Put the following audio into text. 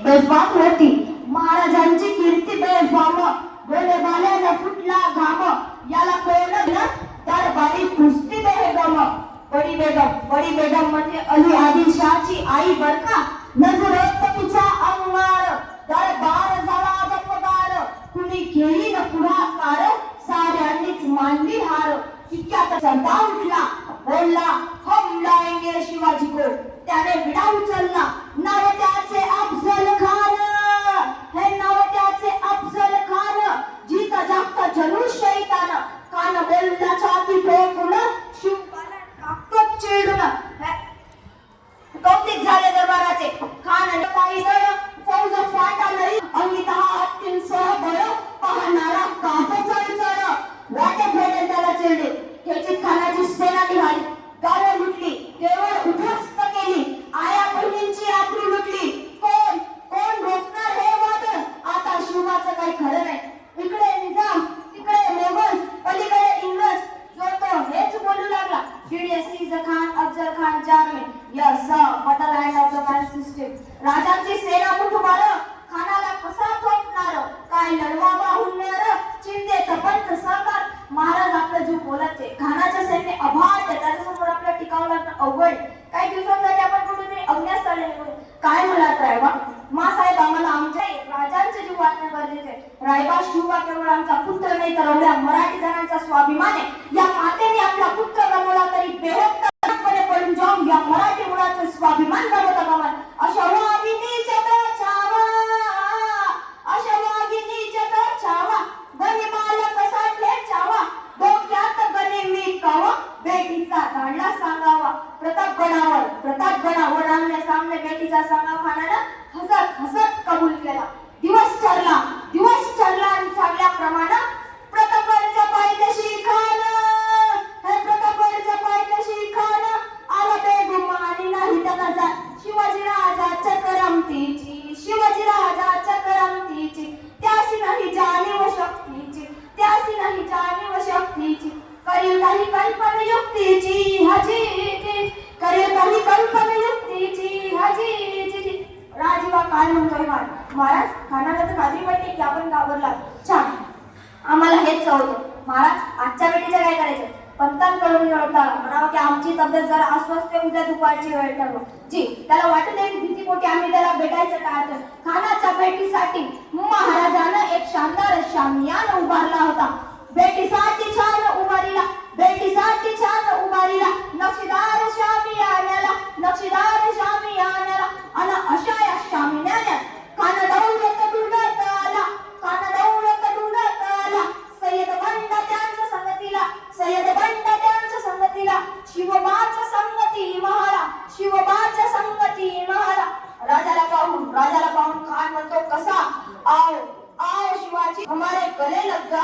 बेफाम होती. महाराजांची कीर्ती बेफाम. गोलेबाल्याला फुटला घाम. याला कोण दरबारी कुस्ती बेगम. बडी बेगम म्हणजे अली आदिलशाहची आई बर का. नजरेत तिचा अंगार. दरबार झाला गपगार. कुणी घेईन पुढाकार. साऱ्यांनीच मानली हार. इतक्यात चंदा उठला. बोलला हम लाएंगे शिवाजी को. त्याने विडा उचलला. नाव त्याचे अफजल खान. हे नाव त्याचे अफजल खान. जीत जागत जणू शैतान. कान बोलला छाती ठोकून. शिवबाला टाकत चिडून. कौतिक झाले दरबाराचे. खान पायी दळ. फौज फाटा नाही. अंगी 10 हत्तींसह बळ. पाहणारा काप चढचढ. वाटे भेटेल त्याला चिरडे. खेचीत खानाची सेना निघाली. गावं लुटली. केवळ उद्ध्वस्त केली. आया बहिणींची आबरू लुटली. कोण रोखणार हे वादळ. आता शिवाचं काही खरं नाही. इकडे निजाम, तिकडे मोगल, पलीकडे इंग्रज. जो तो हेच बोलू लागला. Did खान अफजल खान जाने. Yes sir, but the land of the man system. राजांची सेना मुठभर. खानाला कसा थोपणार. काय लढवावा हुन्नर. चिंते तपंत साकार. महाराज आपला जीव बोलायचे. खानाच्या सैन्य अभाट. त्याच्यासमोर आपल्या टिकावं लागणं अवघड. काही दिवसांसाठी आपण कुठेतरी अज्ञास्थळी निघू. काय म्हणत रायबा. मासाहेब आम्हाला आमच्या राजांचे जीव वाचणं गरजेचे आहे. रायबा शिवबा केवळ आमचा पुत्र नाही तर एवढ्या मराठी जणांचा स्वाभिमान आहे. या मातेने आपला पुत्र गमावला तरी बेहोपणे पडून जाऊन या मराठी मुलाचं स्वाभिमान गमावता कामा. अशा वाघिणीच्या छावा. अशा वाघिणीच्या छावा. गनिमाला कसा ठे छावा. डोक्यात गनिमी कावा. बेटीचा धाडला सांगावा. प्रतापगडावर आणल्या सामने बेटीचा सांगावा. खानानं हसत हसत कबूल केला. दिवस ठरला आणि सांगल्याप्रमाणे प्रतापगडच्या पायथ्याशी खान. हे प्रतापगडच्या पायथ्याशी खान. आला बेगुमानी नाही त्याला जात. शिवाजी राजाच्या करमतीची. शिवाजी राजाच्या करमतीची. त्यासी नाही जाणीव शक्तीची. त्यासी नाही जाणीव शक्तीची. करील काही कल्पना युक्तीची. हजी करील काही कल्पना युक्तीची. हजी राजीवा काय म्हणतोय महाराज. खानाला तर खात्री पडली की आपण घाबरला. छान, आम्हाला हेच कळतं. महाराज आजच्या बेटीचं काय करायचं. पंतांकडून मिळवता म्हणावं की आमची तब्येत जरा अस्वस्थ. उद्या दुपारची वेळ ठरवा. जी त्याला वाटत आहे की भीतीपोटी आम्ही त्याला भेटायचं टाळतो. खानाच्या भेटीसाठी महाराजानं एक शानदार शामियाना उभारला होता. भेटीसाठी छान उभारीला. भेटीसाठी छान उभारीला. नक्षीदार शामियान्याला. नक्षीदार शामियान्याला. आणि अशा या शामियान्यात खान दौलत डुलत आला. खान दौलत डुलत आला. सय्यद बंड त्यांच्या संगतीला. सय्यद बंड त्यांच्या संगतीला. शिवबाच्या संगती महारा. शिवबाच्या संगती महारा. राजाला पाहून खान म्हणतो कसा. आओ आओ शिवाजी हमारे गले लग जा.